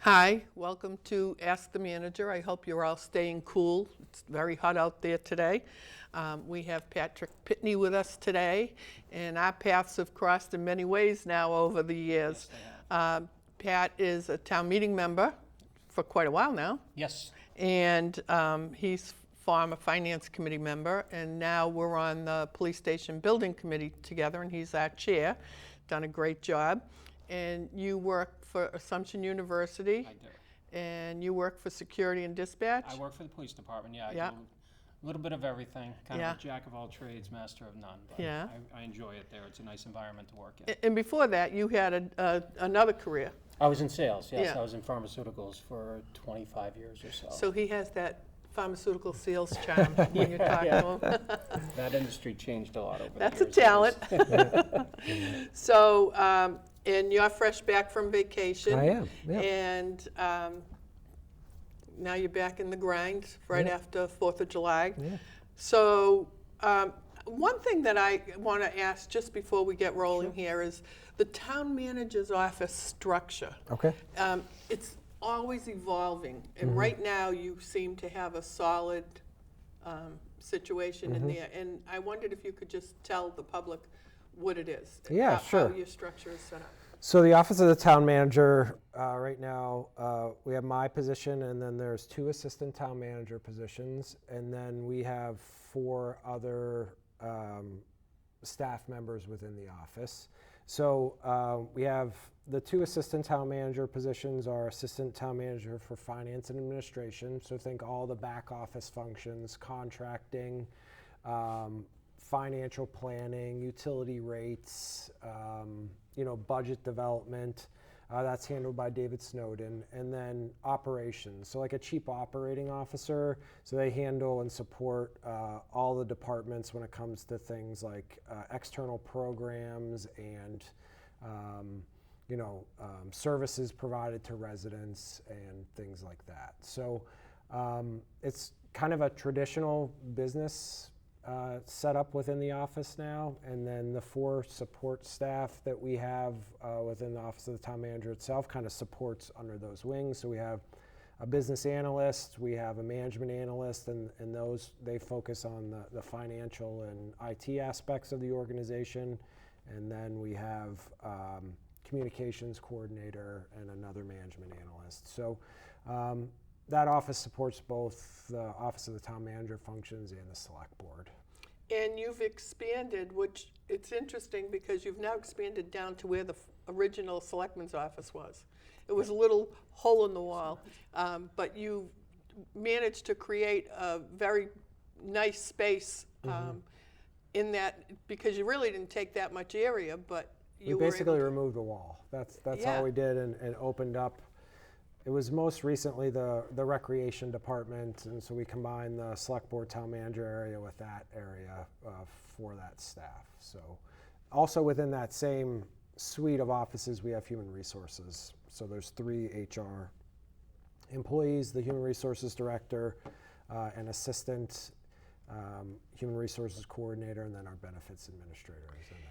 Hi, welcome to Ask the Manager. I hope you're all staying cool. It's very hot out there today. We have Patrick Pitney with us today, and our paths have crossed in many ways now over the years. Yes, Pat is a town meeting member for quite a while now. Yes. And he's former finance committee member, and now we're on the police station building committee together, and he's our chair. Done a great job. And you work for Assumption University. I do. And you work for security and dispatch. I work for the police department. Yeah, Yeah. I do a little bit of everything. Kind Yeah. of a jack of all trades, master of none. But Yeah. I enjoy it there. It's a nice environment to work in. And before that, you had another career. I was in sales. Yes, Yeah. I was in pharmaceuticals for 25 years or so. So he has that pharmaceutical sales charm when you talk to him. That industry changed a lot over That's the a years. talent. So, and you're fresh back from vacation. I am, yeah. And now you're back in the grind right Yeah. after 4th of July. Yeah. So, one thing that I want to ask just before we get rolling here is the town manager's office structure. Okay. It's always evolving, and right now you seem to have a solid situation in there. And I wondered if you could just tell the public what it is. Yeah, how sure. your structure is set up. So the office of the town manager, right now, we have my position, and then there's 2 assistant town manager positions, and then we have 4 other staff members within the office. So we have the 2 assistant town manager positions are assistant town manager for finance and administration. So think all the back office functions, contracting, financial planning, utility rates, budget development. That's handled by David Snowden. And then operations, so like a chief operating officer. So they handle and support all the departments when it comes to things like external programs and services provided to residents and things like that. So it's kind of a traditional business set up within the office now, and then the 4 support staff that we have within the office of the town manager itself kind of supports under those wings. So we have a business analyst, we have a management analyst, and those, they focus on the financial and IT aspects of the organization. And then we have communications coordinator and another management analyst. So that office supports both the office of the town manager functions and the select board. And you've expanded, which it's interesting because you've now expanded down to where the original selectman's office was. It was a little hole in the wall, but you managed to create a very nice space in that, because you really didn't take that much area, but you We were basically able to, removed the wall. That's Yeah. all we did, and opened up. It was most recently the recreation department, and so we combined the select board town manager area with that area for that staff. So also within that same suite of offices, we have human resources. So there's 3 HR employees, the human resources director, an assistant human resources coordinator, and then our benefits administrator is in there.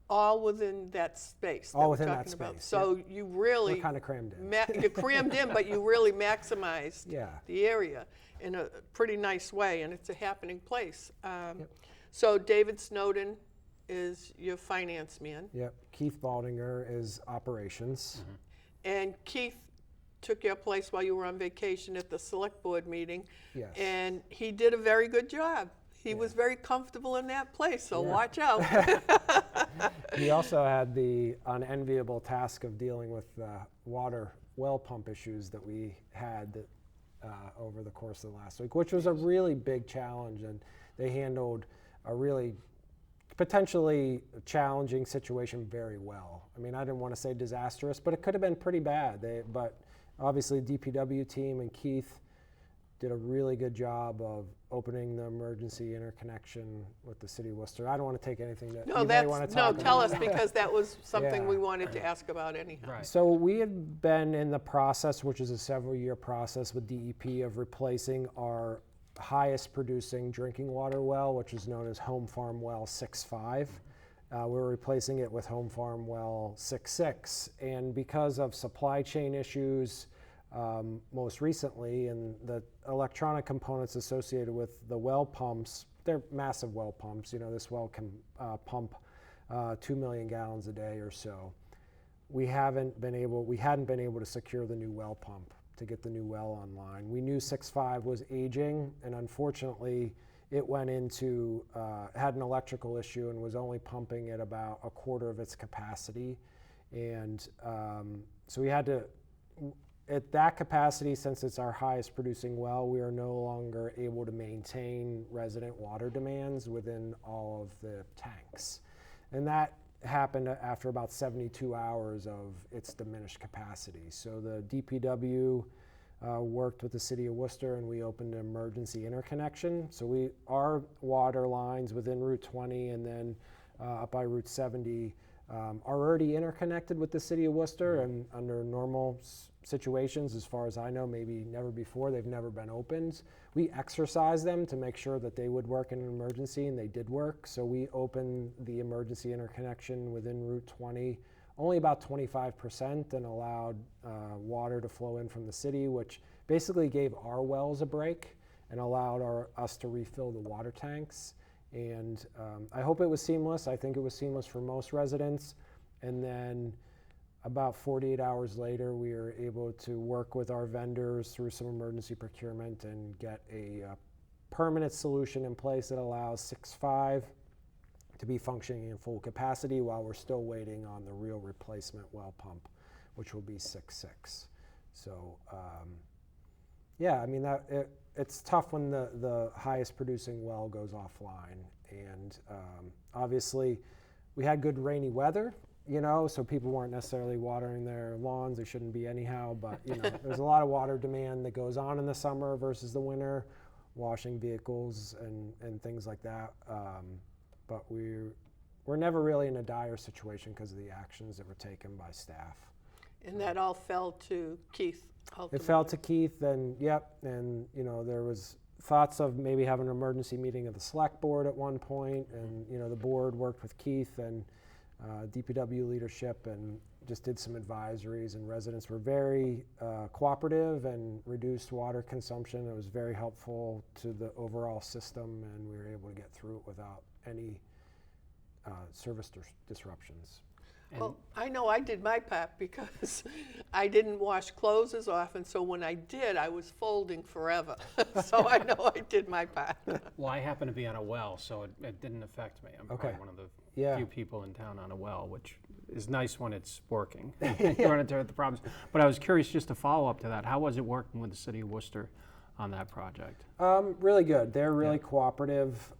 all within that space that All we're within that talking about. space, So you really We're kind of crammed in. you crammed in, but you really maximized Yeah. the area in a pretty nice way, and it's a happening place. So David Snowden is your finance man, Yep. Keith Baldinger is operations. and Keith took your place while you were on vacation at the select board meeting. Yes. And he did a very good job. He was very comfortable in that place, so watch out. He also had the unenviable task of dealing with the water well pump issues that we had over the course of the last week, which was a really big challenge, and they handled a really potentially challenging situation very well. I mean, I didn't want to say disastrous, but it could have been pretty bad. But obviously DPW team and Keith did a really good job of opening the emergency interconnection with the city of Worcester. I don't want to take anything that No, you may want to talk about. tell us, because that was something Yeah. we wanted to ask about anyhow. Right. So we had been in the process, which is a several-year process with DEP, of replacing our highest producing drinking water well, which is known as Home Farm Well 6.5. We're replacing it with Home Farm Well 66. And because of supply chain issues, most recently, and the electronic components associated with the well pumps, they're massive well pumps. This well can pump 2 million gallons a day or so. We hadn't been able to secure the new well pump to get the new well online. We knew 6.5 was aging, and unfortunately, it went into, had an electrical issue and was only pumping at about a quarter of its capacity. And so we had to, at that capacity, since it's our highest producing well, we are no longer able to maintain resident water demands within all of the tanks. And that happened after about 72 hours of its diminished capacity. So the DPW worked with the city of Worcester, and we opened an emergency interconnection. So our water lines within Route 20 and then up by Route 70 are already interconnected with the city of Worcester, and under normal situations, as far as I know, maybe never before, they've never been opened. We exercised them to make sure that they would work in an emergency, and they did work. So we opened the emergency interconnection within Route 20 only about 25% and allowed water to flow in from the city, which basically gave our wells a break and allowed us to refill the water tanks. And I hope it was seamless. I think it was seamless for most residents. And then about 48 hours later, we were able to work with our vendors through some emergency procurement and get a permanent solution in place that allows 6.5 to be functioning in full capacity while we're still waiting on the real replacement well pump, which will be 6.6. So yeah, I mean, it's tough when the highest producing well goes offline. And obviously we had good rainy weather, so people weren't necessarily watering their lawns. They shouldn't be anyhow, but there's a lot of water demand that goes on in the summer versus the winter, washing vehicles and things like that. But we're never really in a dire situation because of the actions that were taken by staff. And that all fell to Keith ultimately. It fell to Keith, and there was thoughts of maybe having an emergency meeting of the select board at one point, and the board worked with Keith and DPW leadership and just did some advisories, and residents were very cooperative and reduced water consumption. It was very helpful to the overall system, and we were able to get through it without any service disruptions. Well, I know I did my part because I didn't wash clothes as often, so when I did, I was folding forever. So I know I did my part. Well, I happen to be on a well, so it didn't affect me. I'm Okay. probably one of the Yeah. few people in town on a well, which is nice when it's working. You run into the problems. But I was curious, just to follow up to that, how was it working with the city of Worcester on that project? Really good. They're really cooperative.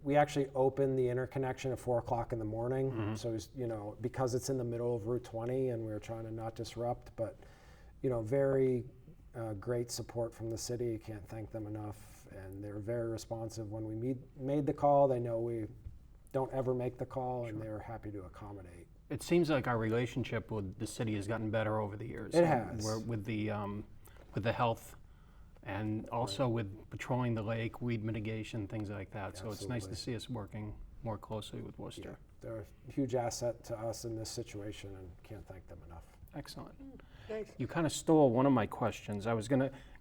We actually opened the interconnection at 4 o'clock in the morning. Mm-hmm. So, because it's in the middle of Route 20 and we were trying to not disrupt, but, very great support from the city. Can't thank them enough. And they're very responsive when we made the call. They know we don't ever make the call, and they're happy to accommodate. It seems like our relationship with the city has gotten better over the years. It has. With the health, and also with patrolling the lake, weed mitigation, things like that. So it's nice to see us working more closely with Worcester. Yeah, they're a huge asset to us in this situation, and can't thank them enough. Excellent. Nice. You kind of stole one of my questions.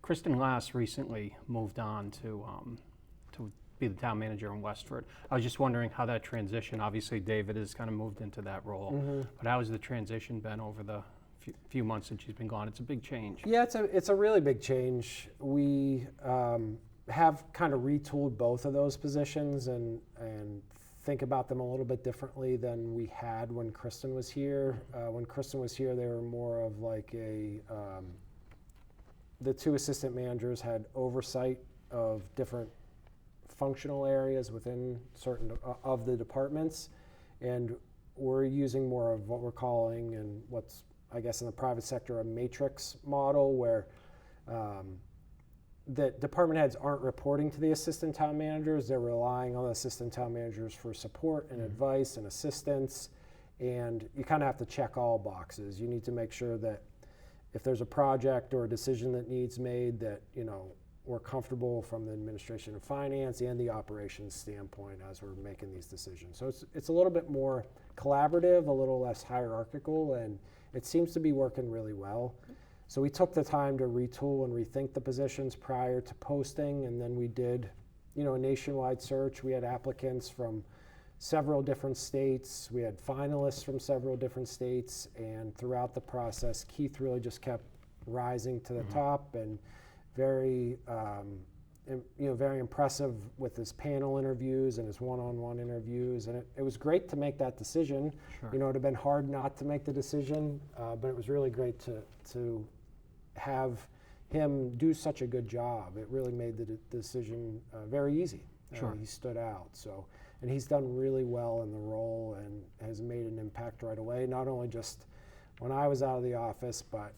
Kristen Lass recently moved on to be the town manager in Westford. I was just wondering how that transition, obviously David has kind of moved into that role, but how has the transition been over the few months since she's been gone? It's a big change. Yeah, it's a really big change. We have kind of retooled both of those positions and think about them a little bit differently than we had when Kristen was here. When Kristen was here, they were more of like the two assistant managers had oversight of different functional areas within certain of the departments, and we're using more of what we're calling, and what's, I guess, in the private sector, a matrix model, where the department heads aren't reporting to the assistant town managers. They're relying on the assistant town managers for support and advice and assistance, and you kind of have to check all boxes. You need to make sure that if there's a project or a decision that needs made, that we're comfortable from the administration and finance and the operations standpoint as we're making these decisions. So it's a little bit more collaborative, a little less hierarchical, and it seems to be working really well. So we took the time to retool and rethink the positions prior to posting, and then we did, a nationwide search. We had applicants from several different states. We had finalists from several different states, and throughout the process, Keith really just kept rising to the top, and very, very impressive with his panel interviews and his one-on-one interviews. And it was great to make that decision. Sure. It would have been hard not to make the decision, but it was really great to have him do such a good job. It really made the decision very easy. Sure. He stood out. So, and he's done really well in the role and has made an impact right away. Not only just when I was out of the office, but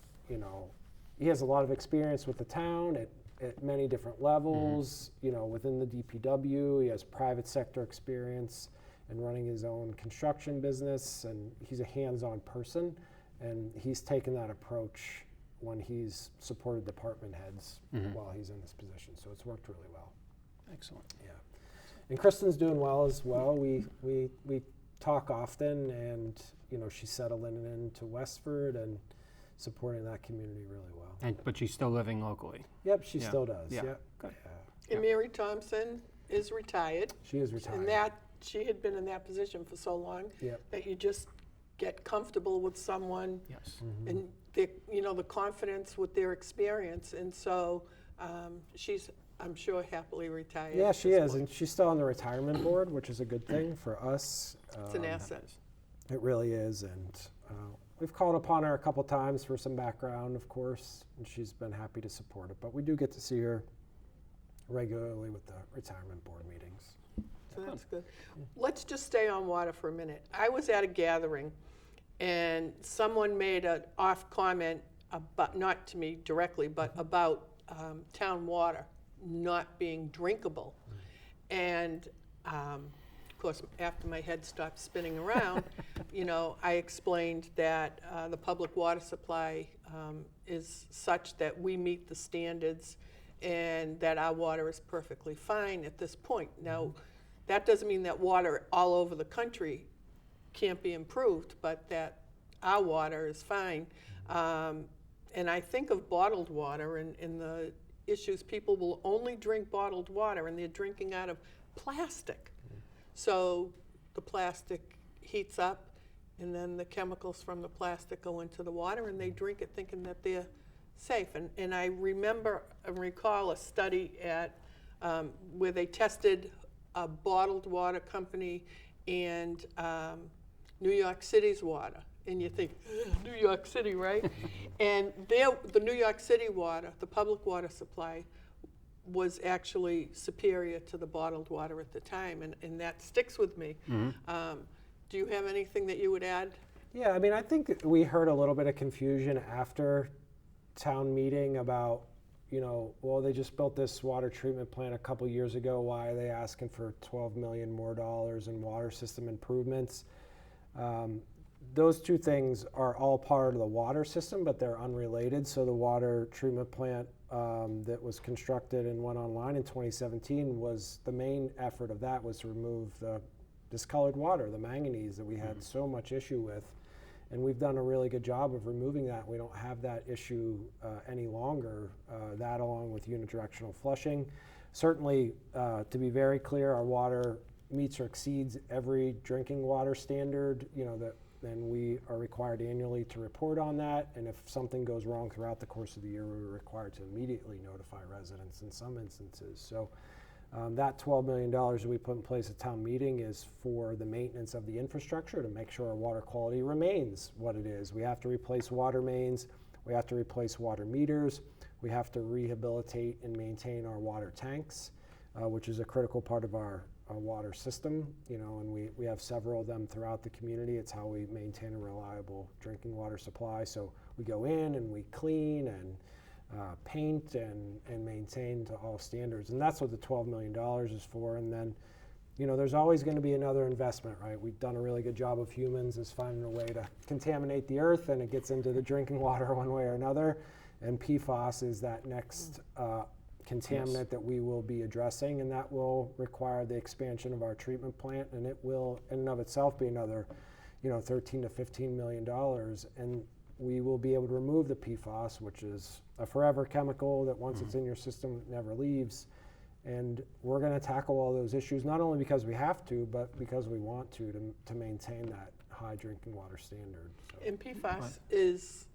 he has a lot of experience with the town at many different levels. Within the DPW, he has private sector experience and running his own construction business, and he's a hands-on person, and he's taken that approach when he's supported department heads while he's in this position. So it's worked really well. Excellent. Yeah. And Kristen's doing well as well. We talk often, and she's settling into Westford and supporting that community really well. But she's still living locally. Yep, she still does. Yeah. Yep. Good. Yeah. And Mary Thompson is retired. She is retired. And she had been in that position for so long Yep. that you just get comfortable with someone Yes. and the confidence with their experience. And so she's, I'm sure, happily retired. Yeah, at she this is, point. and she's still on the retirement board, which is a good thing for us. It's an asset. It really is, and we've called upon her a couple times for some background, of course, and she's been happy to support it. But we do get to see her regularly with the retirement board meetings. So that's good. Let's just stay on water for a minute. I was at a gathering, and someone made an off comment about, not to me directly, but about town water not being drinkable. And of course, after my head stopped spinning around, I explained that the public water supply is such that we meet the standards and that our water is perfectly fine at this point. Now, that doesn't mean that water all over the country can't be improved, but that our water is fine. And I think of bottled water and the issues. People will only drink bottled water, and they're drinking out of plastic. So the plastic heats up, and then the chemicals from the plastic go into the water, and they drink it thinking that they're safe. And I recall a study at where they tested a bottled water company and New York City's water. And you think, New York City, right? And the New York City water, the public water supply, was actually superior to the bottled water at the time, and that sticks with me. Do you have anything that you would add? Yeah, I mean, I think we heard a little bit of confusion after town meeting about, well, they just built this water treatment plant a couple years ago. Why are they asking for $12 million more in water system improvements? Those two things are all part of the water system, but they're unrelated. So the water treatment plant that was constructed and went online in 2017 was the main effort of that was to remove the discolored water, the manganese that we had so much issue with. And we've done a really good job of removing that. We don't have that issue any longer, that along with unidirectional flushing. Certainly, to be very clear, our water meets or exceeds every drinking water standard, then we are required annually to report on that. And if something goes wrong throughout the course of the year, we're required to immediately notify residents in some instances. So that $12 million that we put in place at town meeting is for the maintenance of the infrastructure to make sure our water quality remains what it is. We have to replace water mains, we have to replace water meters, we have to rehabilitate and maintain our water tanks, which is a critical part of our water system, and we have several of them throughout the community. It's how we maintain a reliable drinking water supply. So we go in and we clean and paint and maintain to all standards. And that's what the $12 million is for. And then, there's always going to be another investment, right? We've done a really good job of humans is finding a way to contaminate the earth, and it gets into the drinking water one way or another. And PFAS is that next contaminant that we will be addressing, and that will require the expansion of our treatment plant, and it will in and of itself be another, 13 to 15 million dollars, and we will be able to remove the PFAS, which is a forever chemical that once it's in your system it never leaves. And we're going to tackle all those issues, not only because we have to, but because we want to maintain that high drinking water standard. So. And PFAS is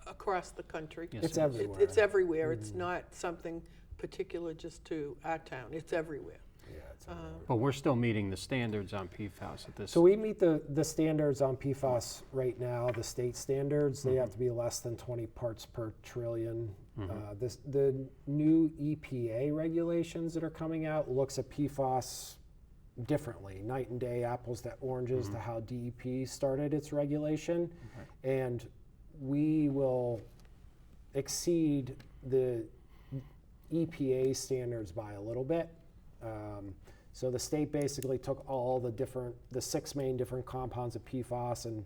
across the country. Yes, It's everywhere. It's everywhere. It's not something particular just to our town. It's everywhere. Yeah, it's everywhere. But we're still meeting the standards on PFAS at this. So we meet the standards on PFAS right now, the state standards. They have to be less than 20 parts per trillion. The new EPA regulations that are coming out looks at PFAS differently, night and day, apples to oranges to how DEP started its regulation. And we will exceed the EPA standards by a little bit. So the state basically took all the 6 main different compounds of PFAS and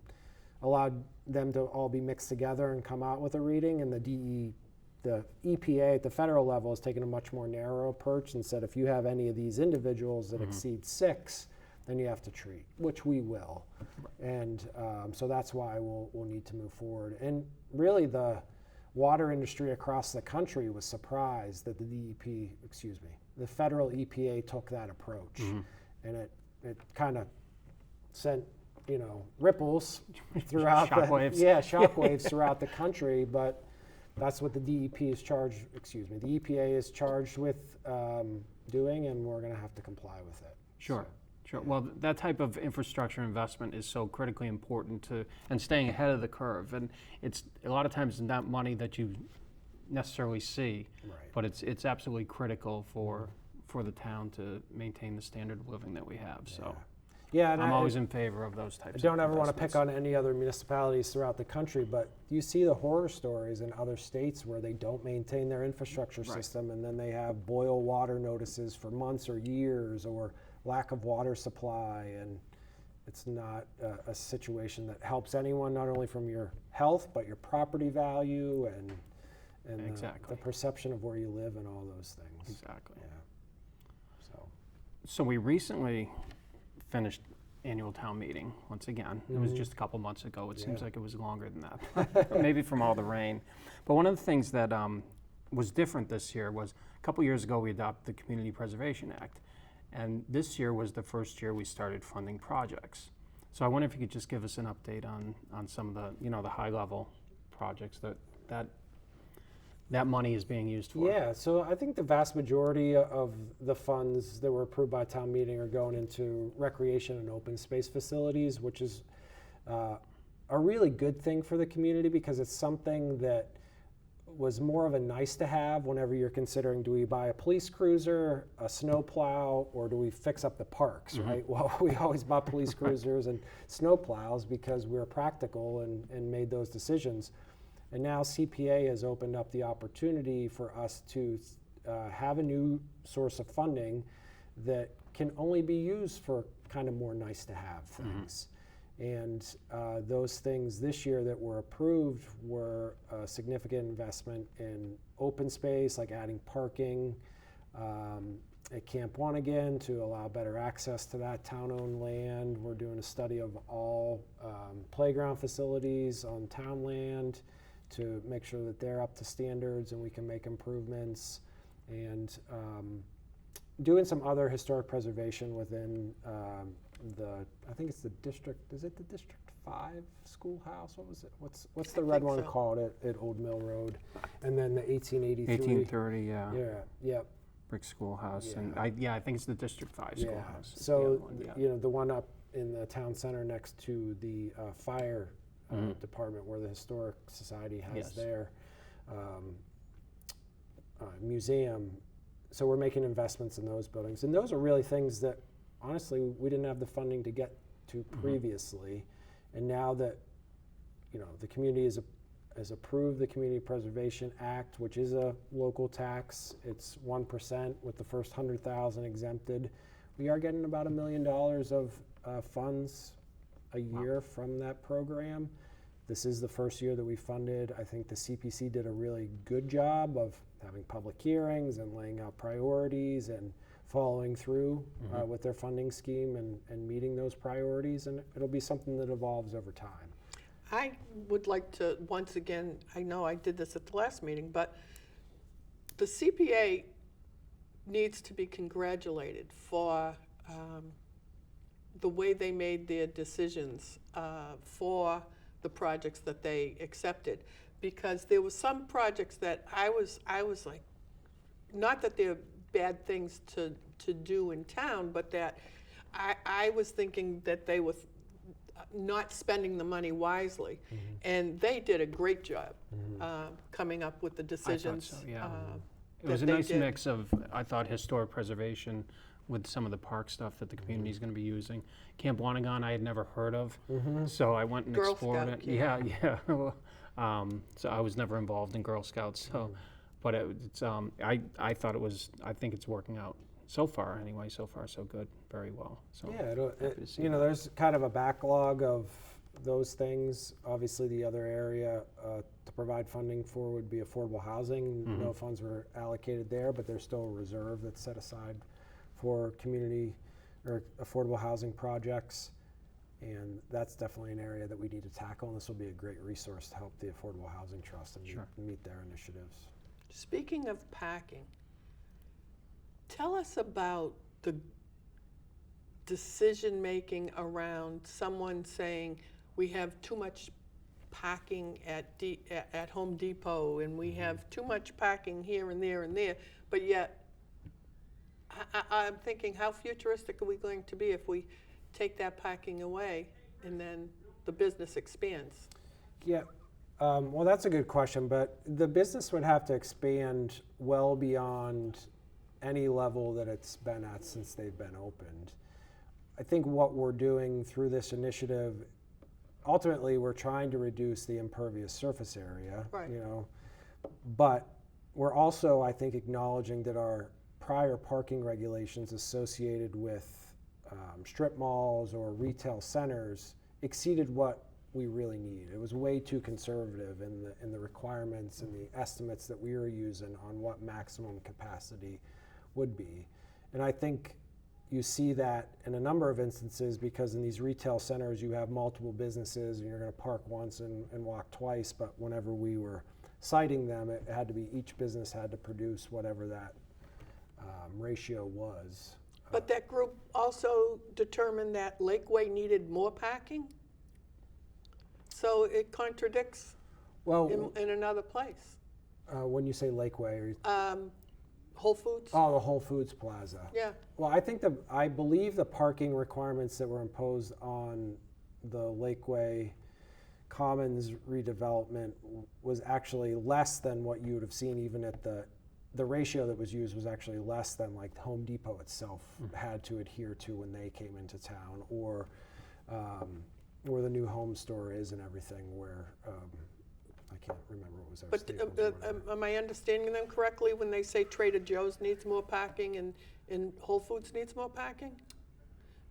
allowed them to all be mixed together and come out with a reading, and the EPA at the federal level has taken a much more narrow approach and said if you have any of these individuals that exceed 6, then you have to treat, which we will. And so that's why we'll need to move forward. And really the water industry across the country was surprised that the federal EPA took that approach. And it kind of sent, ripples throughout shockwaves throughout the country, but that's what the EPA is charged with doing, and we're going to have to comply with it. Sure. Well, that type of infrastructure investment is so critically important and staying ahead of the curve. And it's a lot of times not money that you necessarily see, but it's absolutely critical for the town to maintain the standard of living that we have. So. Yeah, and I'm always in favor of those types of I don't ever want to pick on any other municipalities throughout the country, but you see the horror stories in other states where they don't maintain their infrastructure system, and then they have boil water notices for months or years, or lack of water supply, and it's not a situation that helps anyone, not only from your health, but your property value and the perception of where you live and all those things. Exactly. Yeah. So we recently finished annual town meeting once again. It was just a couple months ago. It seems like it was longer than that, maybe from all the rain. But one of the things that was different this year was a couple years ago we adopted the Community Preservation Act, and this year was the first year we started funding projects. So I wonder if you could just give us an update on some of the the high level projects that money is being used for. Yeah, so I think the vast majority of the funds that were approved by town meeting are going into recreation and open space facilities, which is a really good thing for the community because it's something that was more of a nice to have whenever you're considering, do we buy a police cruiser, a snow plow, or do we fix up the parks, right? Well, we always bought police cruisers and snow plows because we were practical and made those decisions. And now CPA has opened up the opportunity for us to have a new source of funding that can only be used for kind of more nice to have things. And those things this year that were approved were a significant investment in open space, like adding parking at Camp One again to allow better access to that town-owned land. We're doing a study of all playground facilities on town land to make sure that they're up to standards and we can make improvements, and doing some other historic preservation within I think it's the district, is it the District 5 schoolhouse? What was it? What's the red one called at Old Mill Road? And then the 1883. 1830, yeah. Yeah, yep. Brick schoolhouse, Yeah. and I think it's the District 5 schoolhouse. Yeah. So the one up in the town center next to the fire department where the Historic Society has their museum. So we're making investments in those buildings, and those are really things that honestly we didn't have the funding to get to previously, and now that the community has approved the Community Preservation Act, which is a local tax. It's 1% with the first 100,000 exempted. We are getting about $1 million of funds a year from that program. This is the first year that we funded. I think the CPC did a really good job of having public hearings and laying out priorities and following through with their funding scheme and meeting those priorities, and it'll be something that evolves over time. I would like to, once again, I know I did this at the last meeting, but the CPA needs to be congratulated for the way they made their decisions for the projects that they accepted. Because there were some projects that I was like, not that they're bad things to do in town, but that I was thinking that they were not spending the money wisely. And they did a great job coming up with the decisions. I thought so, yeah. It that was a they nice did. mix of, I thought, historic preservation with some of the park stuff that the community is going to be using. Camp Wanagon I had never heard of, so I went and Girl explored Scout it. Yeah. So I was never involved in Girl Scouts, so, but it's I thought it was. I think it's working out so far anyway. So far so good, very well. So Yeah, happy to see you know, that. there's kind of a backlog of those things. Obviously, the other area to provide funding for would be affordable housing. No funds were allocated there, but there's still a reserve that's set aside for community or affordable housing projects. And that's definitely an area that we need to tackle, and this will be a great resource to help the Affordable Housing Trust and meet their initiatives. Speaking of packing, tell us about the decision-making around someone saying, we have too much packing at Home Depot, and we have too much packing here and there and there, but yet I'm thinking, how futuristic are we going to be if we take that packing away and then the business expands? Yeah, well, that's a good question, but the business would have to expand well beyond any level that it's been at since they've been opened. I think what we're doing through this initiative, ultimately we're trying to reduce the impervious surface area, Right. you know, but we're also, I think, acknowledging that our prior parking regulations associated with strip malls or retail centers exceeded what we really need. It was way too conservative in the requirements and the estimates that we were using on what maximum capacity would be. And I think you see that in a number of instances, because in these retail centers you have multiple businesses and you're going to park once and walk twice, but whenever we were citing them, it had to be, each business had to produce whatever that ratio was. But that group also determined that Lakeway needed more packing? So it contradicts Well, in another place. when you say Lakeway, Whole Foods? oh, the Whole Foods Plaza. Yeah. Well, I believe the parking requirements that were imposed on the Lakeway Commons redevelopment was actually less than what you would have seen even at the ratio that was used was actually less than like Home Depot itself had to adhere to when they came into town, or where the new home store is and everything, where I can't remember what was our But Staples or whatever. am I understanding them correctly when they say Trader Joe's needs more packing and Whole Foods needs more packing?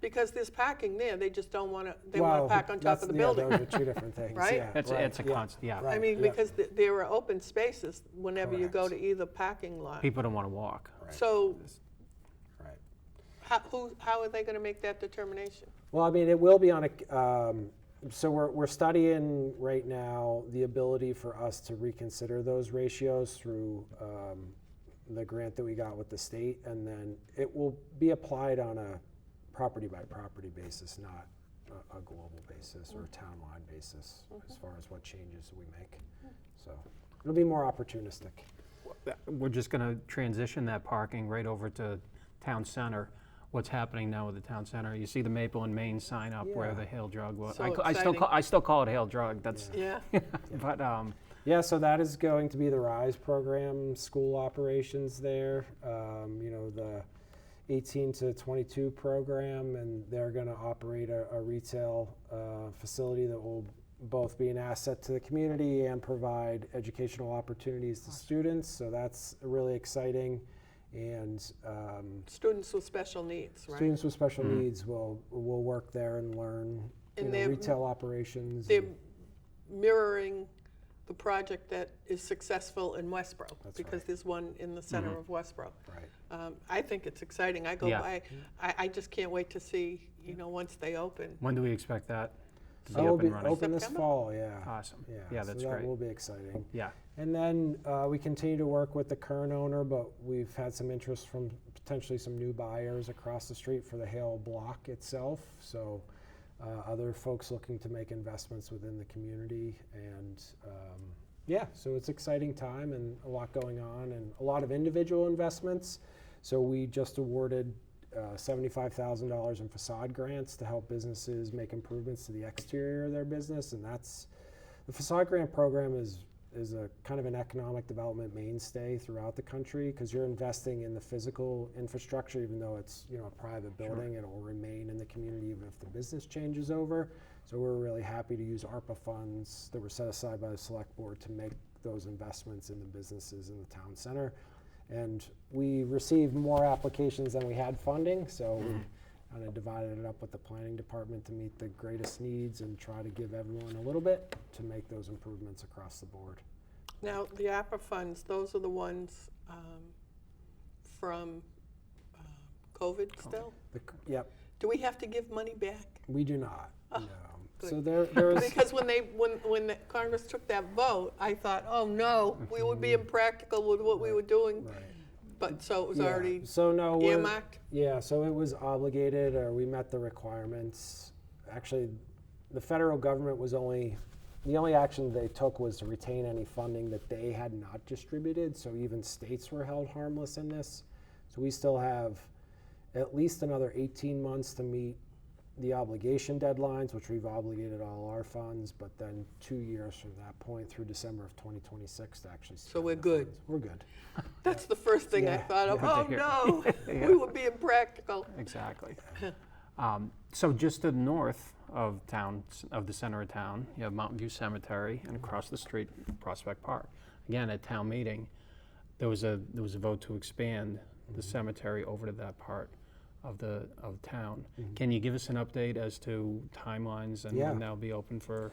Because there's packing there, they just don't want to, they want Well, to pack on top of the building. Yeah, those are two different things. Right? Yeah, It's right, a yeah, constant, yeah. right, I mean, yeah. because there are open spaces whenever you go to Correct. either parking lot. People don't want to walk. Right. So Right. how are they going to make that determination? Well, I mean, it will be on a. So we're studying right now the ability for us to reconsider those ratios through the grant that we got with the state, and then it will be applied on a property by property basis, not a global basis or a town-wide basis, as far as what changes we make. So it'll be more opportunistic. We're just going to transition that parking right over to town center. What's happening now with the town center? You see the Maple and Main sign up where Yeah. the Hale Drug was. So I exciting. still call it Hale Drug. That's Yeah. but Yeah, so that is going to be the RISE program, school operations there. You know, the 18 to 22 program, and they're going to operate a retail facility that will both be an asset to the community and provide educational opportunities to students. So that's really exciting. And Students with special needs, right? students with special needs will work there and learn And you know, they're- retail operations. They're mirroring the project that is successful in Westboro, That's because right. there's one in the center of Westboro. Right. I think it's exciting. I go Yeah. by, I just can't wait to see, once they open. When do we expect that to be So we'll up be and running? open this September? fall, yeah. Awesome. Yeah, that's so that great. will be exciting. Yeah. And then we continue to work with the current owner, but we've had some interest from potentially some new buyers across the street for the Hale block itself. So other folks looking to make investments within the community. And yeah, so it's exciting time and a lot going on and a lot of individual investments. So we just awarded $75,000 in facade grants to help businesses make improvements to the exterior of their business. And that's, the facade grant program is a kind of an economic development mainstay throughout the country, because you're investing in the physical infrastructure. Even though it's a private building, it will remain in the community even if the business changes over. So we're really happy to use ARPA funds that were set aside by the select board to make those investments in the businesses in the town center. And we received more applications than we had funding, so we kind of divided it up with the planning department to meet the greatest needs and try to give everyone a little bit to make those improvements across the board. Now, the APA funds, those are the ones from COVID still? Yep, Do we have to give money back? we do not. No. good. So there is. Because when the Congress took that vote, I thought, oh no, we would be impractical with what we were doing. Right. But so it was Yeah. already So no, we're- earmarked? Yeah, so it was obligated, or we met the requirements. Actually, the federal government was the only action they took was to retain any funding that they had not distributed, so even states were held harmless in this. So we still have at least another 18 months to meet the obligation deadlines, which we've obligated all our funds, but then 2 years from that point through December of 2026 to actually So spend we're the good. funds. We're good. That's the first thing I Yeah. thought of. Good to Oh hear. no, Yeah. we would be impractical. Exactly. So just to the north of town, of the center of town, you have Mountain View Cemetery, and across the street, Prospect Park. Again, at town meeting, there was a vote to expand the cemetery over to that part of town. Can you give us an update as to timelines and Yeah. when that'll be open for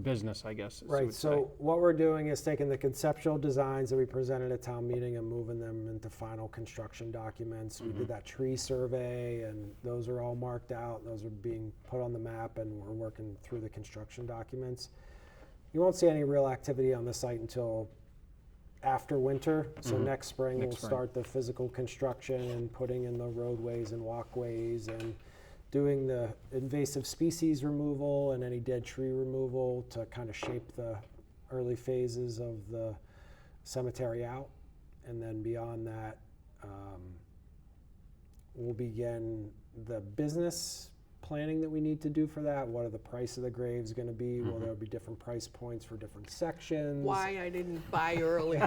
business, I guess? as you Right, would so say. what we're doing is taking the conceptual designs that we presented at town meeting and moving them into final construction documents. We did that tree survey, and those are all marked out. Those are being put on the map, and we're working through the construction documents. You won't see any real activity on the site until after winter. So next spring, Next we'll spring. start the physical construction and putting in the roadways and walkways and doing the invasive species removal and any dead tree removal to kind of shape the early phases of the cemetery out. And then beyond that, we'll begin the business planning that we need to do for that. What are the price of the graves going to be? Will there be different price points for different sections? Why I didn't buy early.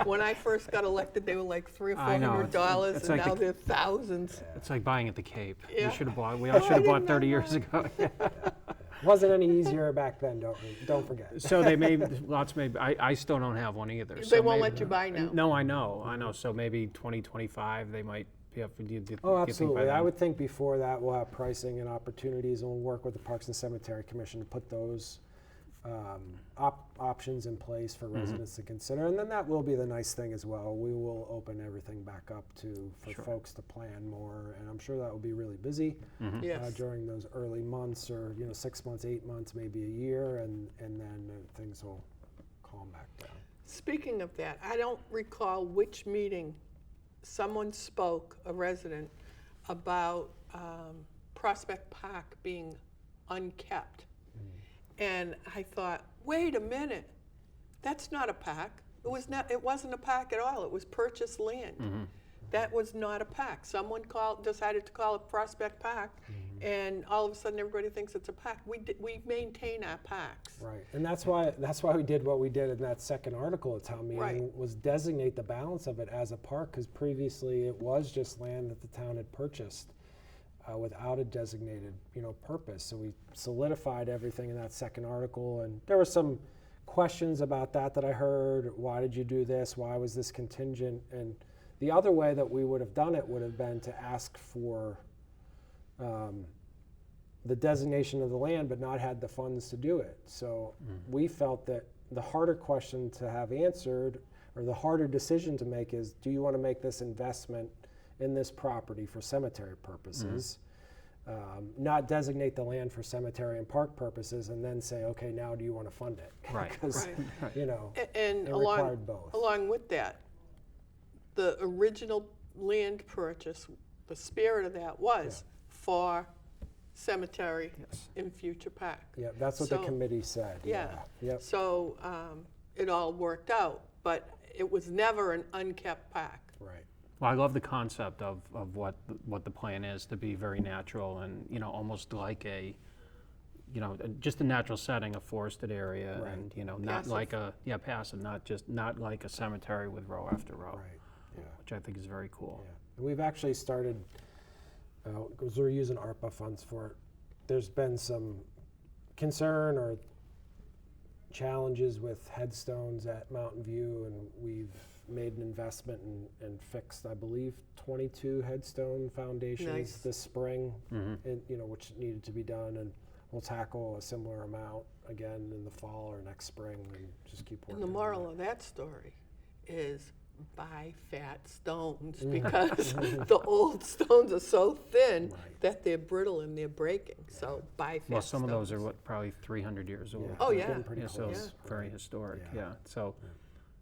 When I first got elected, they were like $300 or I know, $400, it's and like now the- they're thousands. It's like buying at the Cape. Yeah. We all should have I bought didn't 30 know years that. ago. Wasn't any easier back then, don't forget. So they may, I still don't have one either. They so won't maybe- let you buy now. No, I know. So maybe 2025, they might be up for, do you think by Oh, absolutely. I then? would think before that we'll have pricing and opportunities, and we'll work with the Parks and Cemetery Commission to put those options in place for residents to consider. And then that will be the nice thing as well. We will open everything back up for Sure. folks to plan more, and I'm sure that will be really busy Yes. during those early months, or 6 months, 8 months, maybe a year, and then things will calm back down. Speaking of that, I don't recall which meeting someone spoke, a resident, about Prospect Park being unkept. And I thought, wait a minute, that's not a park. It wasn't a park at all. It was purchased land. That was not a park. Someone decided to call it Prospect Park, and all of a sudden everybody thinks it's a park. We maintain our parks. Right, and that's why we did what we did in that second article at town meeting, Right. was designate the balance of it as a park, because previously it was just land that the town had purchased without a designated, purpose. So we solidified everything in that second article, and there were some questions about that I heard. Why did you do this? Why was this contingent? And the other way that we would have done it would have been to ask for the designation of the land, but not had the funds to do it. So we felt that the harder question to have answered, or the harder decision to make, is, do you want to make this investment in this property for cemetery purposes, not designate the land for cemetery and park purposes, and then say, okay, now do you want to fund it? Right. Because, Right. you know, And it required both. along with that, the original land purchase, the spirit of that was for cemetery Yes. in future park. Yeah, that's what the So- committee said. Yeah. Yep. So it all worked out, but it was never an unkept park. Right. Well, I love the concept of what the plan is, to be very natural and, you know, almost like a, you know, just a natural setting, a forested area, Right. and, you know, not Passive. like a, passive, not like a cemetery with row after row, Right. Yeah. which I think is very cool. Yeah. And we've actually started, because we're using ARPA funds for it, there's been some concern or challenges with headstones at Mountain View, and we've made an investment and fixed, I believe, 22 headstone foundations Nice. this spring, Mm-hmm. and, you know, which needed to be done, and we'll tackle a similar amount again in the fall or next spring, and just keep working. And the on moral that. of that story is buy fat stones, because the old stones are so thin Right. that they're brittle and they're breaking. So buy fat stones. Well, some of those are probably 300 years old. Oh, it's yeah. getting pretty Yeah, so close. it's very historic, Yeah. yeah. So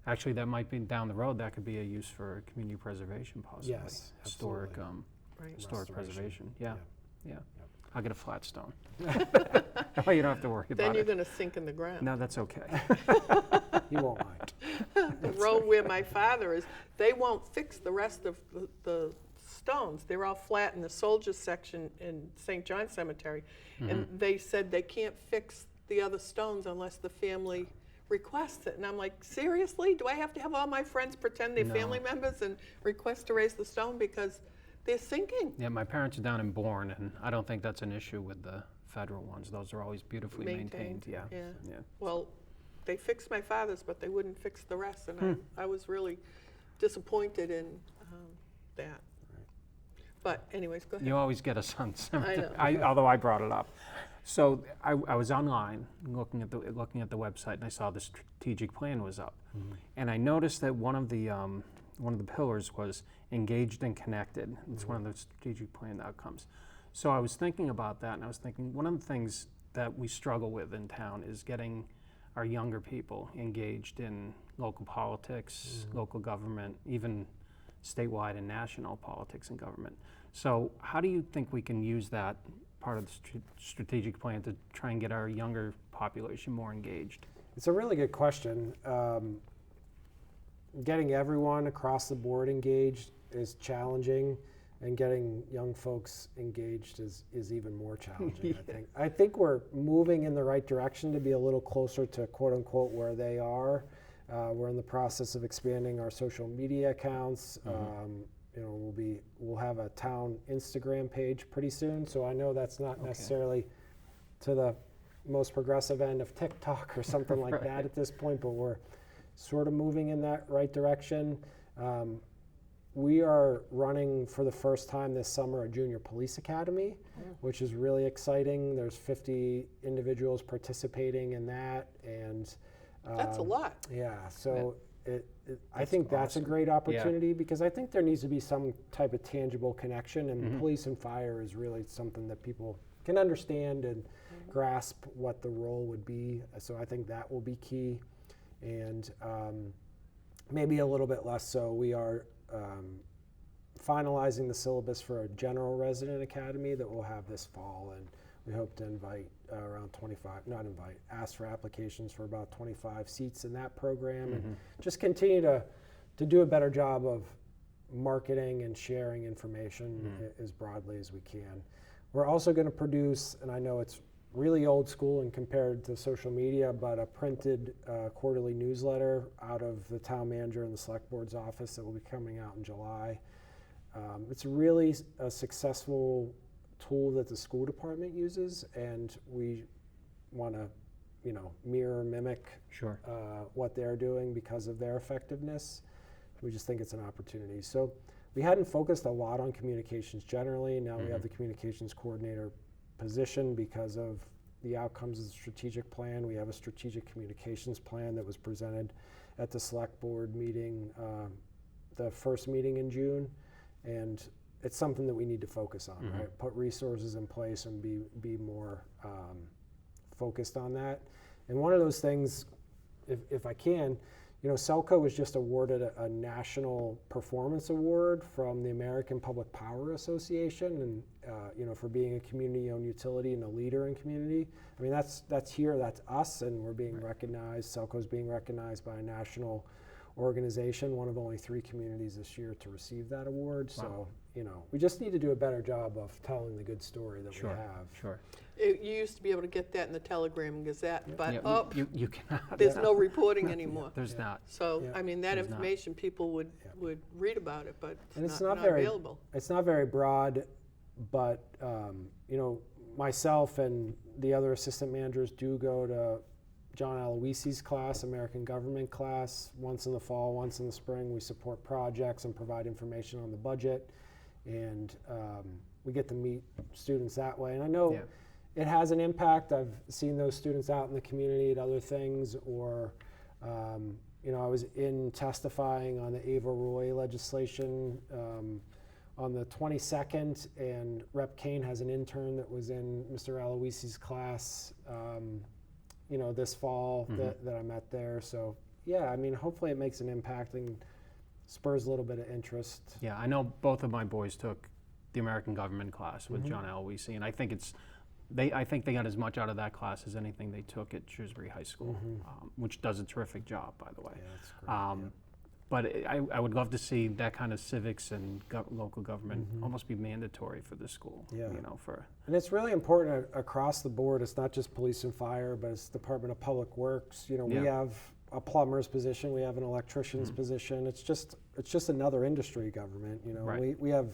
actually, that might be down the road, that could be a use for community preservation possibly. Yes, Historic, absolutely. Right. historic Restoration. preservation, yeah, Yeah. yeah. I'll get a flat stone. Oh, you don't have to worry Then about you're it. going to sink in the ground. No, that's okay. You won't mind. The road where my father is, they won't fix the rest of the stones. They're all flat in the soldiers section in St. John Cemetery. And they said they can't fix the other stones unless the family requests it. And I'm like, seriously? Do I have to have all my friends pretend they're No. family members and request to raise the stone because they're sinking? Yeah, my parents are down in Bourne, and I don't think that's an issue with the federal ones. Those are always beautifully maintained, yeah. Yeah. Yeah. Well, they fixed my father's, but they wouldn't fix the rest. And I was really disappointed in that. But anyways, go ahead. You always get us on cemetery, know. although I brought it up. So I was online looking at the website, and I saw the strategic plan was up, and I noticed that one of the pillars was engaged and connected. It's one of the strategic plan outcomes. So I was thinking about that, and I was thinking one of the things that we struggle with in town is getting our younger people engaged in local politics, local government, even statewide and national politics and government. So how do you think we can use that part of the strategic plan to try and get our younger population more engaged? It's a really good question. Getting everyone across the board engaged is challenging, and getting young folks engaged is even more challenging, I think. I think we're moving in the right direction to be a little closer to quote unquote where they are. We're in the process of expanding our social media accounts. You know, we'll have a town Instagram page pretty soon, so I know that's not necessarily to the most progressive end of TikTok or something like that at this point, but we're sort of moving in that right direction. We are running for the first time this summer a junior police academy, which is really exciting. There's 50 individuals participating in that, and That's a lot. yeah, so I think that's awesome. a great opportunity, because I think there needs to be some type of tangible connection, and police and fire is really something that people can understand and grasp what the role would be. So I think that will be key, and maybe a little bit less so. We are finalizing the syllabus for a general resident academy that we'll have this fall, and we hope to ask for applications for about 25 seats in that program, and just continue to do a better job of marketing and sharing information as broadly as we can. We're also going to produce, and I know it's really old school and compared to social media, but a printed quarterly newsletter out of the town manager and the select board's office that will be coming out in July. It's really a successful tool that the school department uses, and we want to, mirror, mimic Sure. what they're doing because of their effectiveness. We just think it's an opportunity. So we hadn't focused a lot on communications generally. Now we have the communications coordinator position because of the outcomes of the strategic plan. We have a strategic communications plan that was presented at the select board meeting, the first meeting in June, and it's something that we need to focus on, right? Put resources in place and be more focused on that. And one of those things, if I can, Selco was just awarded a national performance award from the American Public Power Association, and for being a community-owned utility and a leader in community. I mean, that's us, and we're being recognized. Selco's being recognized by a national organization, one of only 3 communities this year to receive that award. Wow. So, we just need to do a better job of telling the good story that we have. Sure. You used to be able to get that in the Telegram and Gazette, but Yeah, you cannot. there's no reporting anymore. There's not. So, Yeah. I mean, that There's not. information, people would read about it, but And it's it's not not very available. It's not very broad, but myself and the other assistant managers do go to John Aloisi's class, American Government class, once in the fall, once in the spring. We support projects and provide information on the budget, and we get to meet students that way. And I know it has an impact. I've seen those students out in the community at other things, or I was in testifying on the Ava Roy legislation on the 22nd, and Rep. Kane has an intern that was in Mr. Aloisi's class this fall that I met there. So yeah, I mean, hopefully it makes an impact and spurs a little bit of interest. Yeah, I know both of my boys took the American Government class with John Aloisi, and I think I think they got as much out of that class as anything they took at Shrewsbury High School, which does a terrific job, by the way. Yeah, that's great. But I would love to see that kind of civics and local government almost be mandatory for this school. Yeah. For And it's really important across the board. It's not just police and fire, but it's Department of Public Works. We have a plumber's position, we have an electrician's position. It's just another industry government. Right. We have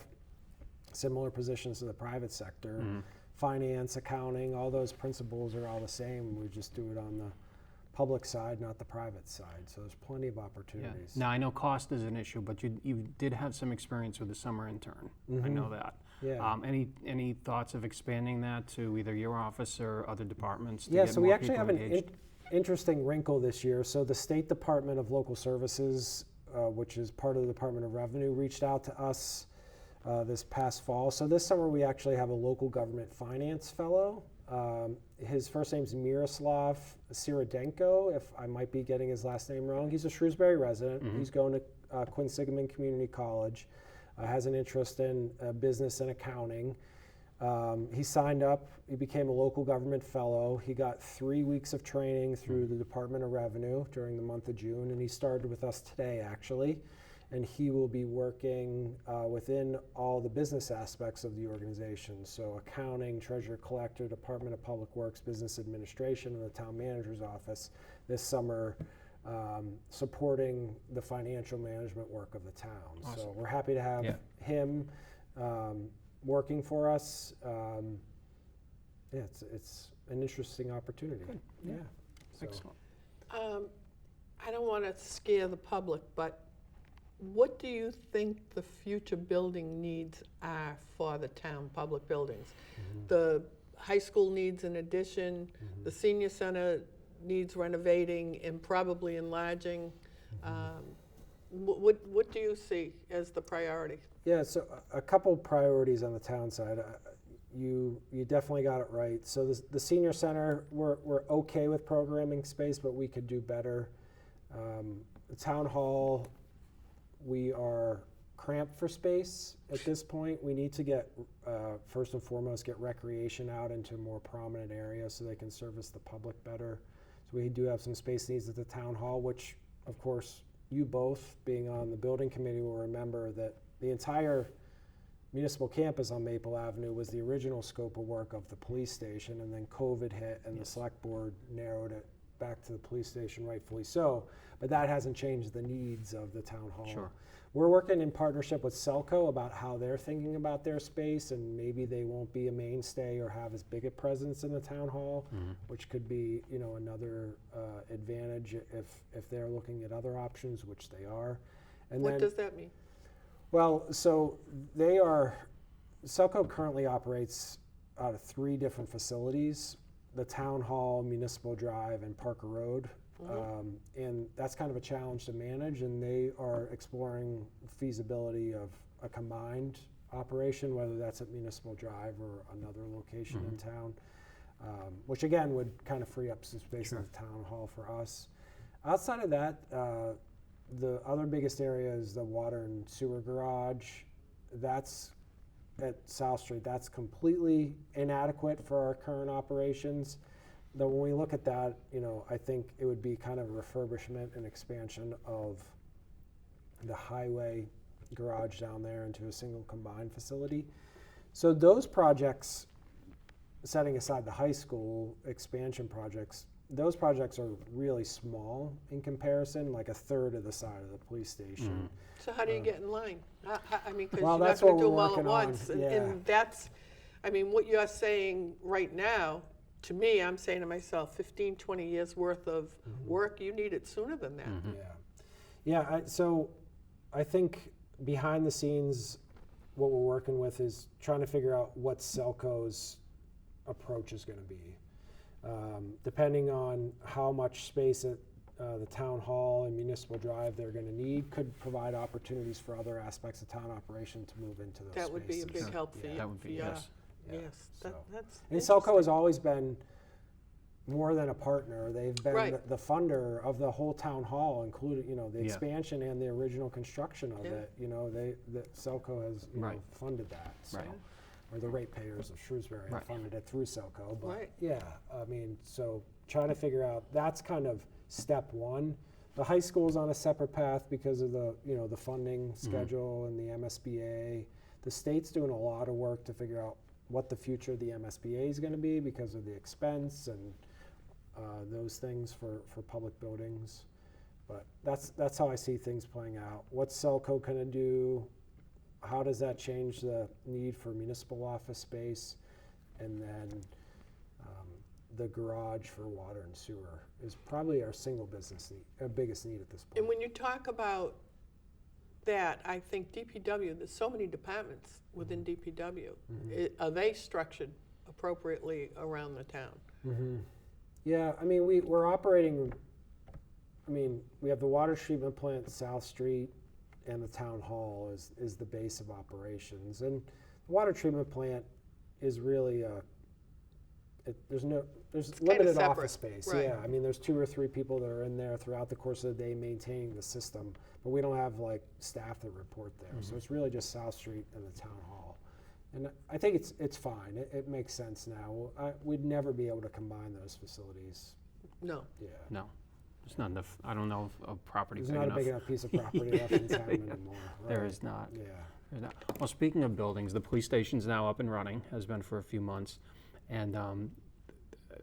similar positions to the private sector. Finance, accounting, all those principles are all the same. We just do it on the public side, not the private side. So there's plenty of opportunities. Now I know cost is an issue, but you did have some experience with the summer intern. I know that. Yeah. Any thoughts of expanding that to either your office or other departments? To Yeah, get so more we actually people have an engaged? interesting wrinkle this year. So the State Department of Local Services, which is part of the Department of Revenue, reached out to us this past fall. So this summer we actually have a local government finance fellow. His first name's Miroslav Siradenko, if I might be getting his last name wrong. He's a Shrewsbury resident. He's going to Quinsigamond Community College, has an interest in business and accounting. He signed up, he became a local government fellow. He got 3 weeks of training through the Department of Revenue during the month of June, and he started with us today, actually. And he will be working within all the business aspects of the organization. So accounting, treasurer collector, Department of Public Works, business administration, and the town manager's office this summer, supporting the financial management work of the town. Awesome. So we're happy to have him working for us. It's an interesting opportunity. Good. Yeah. So. Excellent. I don't want to scare the public, but what do you think the future building needs are for the town, public buildings? The high school needs an addition, the senior center needs renovating and probably enlarging. What do you see as the priority? Yeah, so a couple priorities on the town side. You definitely got it right. So the senior center, we're okay with programming space, but we could do better. The town hall, we are cramped for space at this point. We need to get, first and foremost, get recreation out into a more prominent area so they can service the public better. So we do have some space needs at the town hall, which, of course, you both, being on the building committee, will remember that the entire municipal campus on Maple Avenue was the original scope of work of the police station, and then COVID hit and the select board narrowed it back to the police station, rightfully so, but that hasn't changed the needs of the town hall. Sure. We're working in partnership with Selco about how they're thinking about their space, and maybe they won't be a mainstay or have as big a presence in the town hall, which could be, another advantage if they're looking at other options, which they are. And What then, does that mean? well, so Selco currently operates out of 3 different facilities: the Town Hall, Municipal Drive, and Parker Road. And that's kind of a challenge to manage, and they are exploring feasibility of a combined operation, whether that's at Municipal Drive or another location in town, which again would kind of free up some space in the Town Hall for us. Outside of that, the other biggest area is the water and sewer garage. That's at South Street. That's completely inadequate for our current operations. Though when we look at that, I think it would be kind of a refurbishment and expansion of the highway garage down there into a single combined facility. So those projects, setting aside the high school expansion projects, those projects are really small in comparison, like a third of the side of the police station. So how do you get in line? I mean, because Well, you're not that's going what to do we're them all at working on, once. yeah. And that's, I mean, what you're saying right now, to me, I'm saying to myself, 15, 20 years worth of work, you need it sooner than that. So I think behind the scenes, what we're working with is trying to figure out what Selco's approach is going to be. Depending on how much space at the Town Hall and Municipal Drive they're going to need, could provide opportunities for other aspects of town operation to move into those That would be a spaces. big help for you. That would be, Yeah. yes. Yes, So- that's And Selco has always been more than a partner. They've been Right. the funder of the whole town hall, including the Yeah. expansion and the original construction of Yeah. it. Selco has Right. funded that. So. Right. Or the ratepayers of Shrewsbury have Right. funded it through Selco. But Right. yeah, I mean, so trying to figure out, that's kind of step one. The high school's on a separate path because of the the funding schedule and the MSBA. The state's doing a lot of work to figure out what the future of the MSBA is going to be because of the expense and those things for public buildings. But that's how I see things playing out. What's Selco going to do? How does that change the need for municipal office space? And then the garage for water and sewer is probably our single biggest need at this point. And when you talk about that, I think DPW, there's so many departments within DPW. Are they structured appropriately around the town? Yeah, I mean, we're operating, we have the water treatment plant at South Street and the town hall is the base of operations. And the water treatment plant is really there's limited separate, office space. right. Yeah, there's 2 or 3 people that are in there throughout the course of the day maintaining the system, but we don't have staff that report there. So it's really just South Street and the town hall. And I think it's fine. It makes sense now. We'd never be able to combine those facilities. No. Yeah. No, there's not enough, I don't know of property There's big not enough. a big enough piece of property left in town anymore. There right. is not. Yeah. There's not. Well, speaking of buildings, the police station's now up and running, has been for a few months. And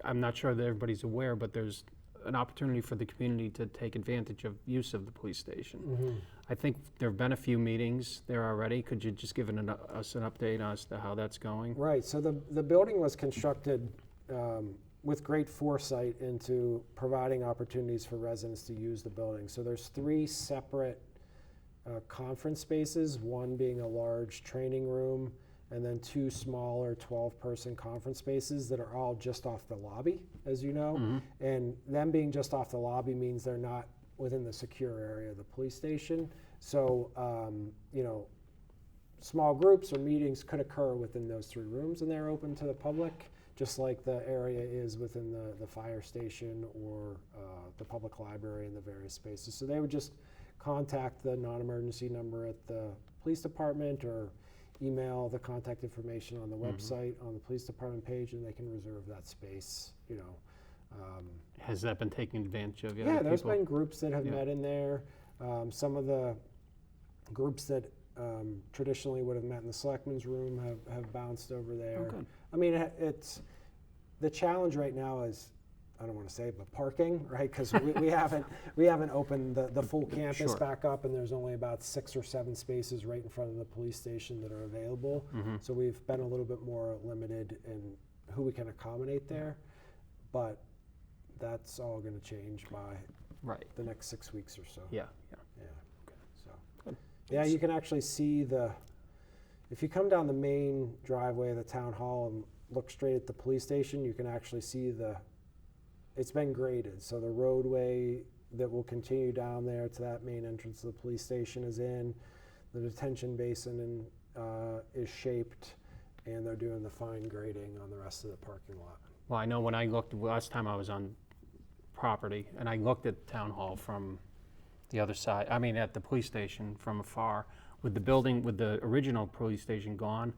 I'm not sure that everybody's aware, but there's an opportunity for the community to take advantage of use of the police station. I think there have been a few meetings there already. Could you just give us an update as to how that's going? Right. So the building was constructed with great foresight into providing opportunities for residents to use the building. So there's 3 separate conference spaces, one being a large training room, and then 2 smaller 12-person conference spaces that are all just off the lobby, as you know. And them being just off the lobby means they're not within the secure area of the police station. So, small groups or meetings could occur within those 3 rooms, and they're open to the public, just like the area is within the fire station or the public library and the various spaces. So they would just contact the non-emergency number at the police department or email the contact information on the website on the police department page, and they can reserve that space. Has that been taken advantage of yet? Yeah, Have there's people- been groups that have Yeah. met in there. Some of the groups that traditionally would have met in the selectmen's room have bounced over there. Oh, good. It's the challenge right now is, I don't want to say it, but parking, right? Because we haven't opened the full campus Sure. back up, and there's only about 6 or 7 spaces right in front of the police station that are available. So we've been a little bit more limited in who we can accommodate there, but that's all going to change by Right. the next 6 weeks or so. Yeah. So, Good. yeah, you can actually see if you come down the main driveway of the town hall and look straight at the police station, you can actually see it's been graded. So the roadway that will continue down there to that main entrance of the police station is in. The detention basin is shaped, and they're doing the fine grading on the rest of the parking lot. Well, I know when I looked, last time I was on property, and I looked at Town Hall from the other side, I mean, at the police station from afar, with the building, with the original police station gone,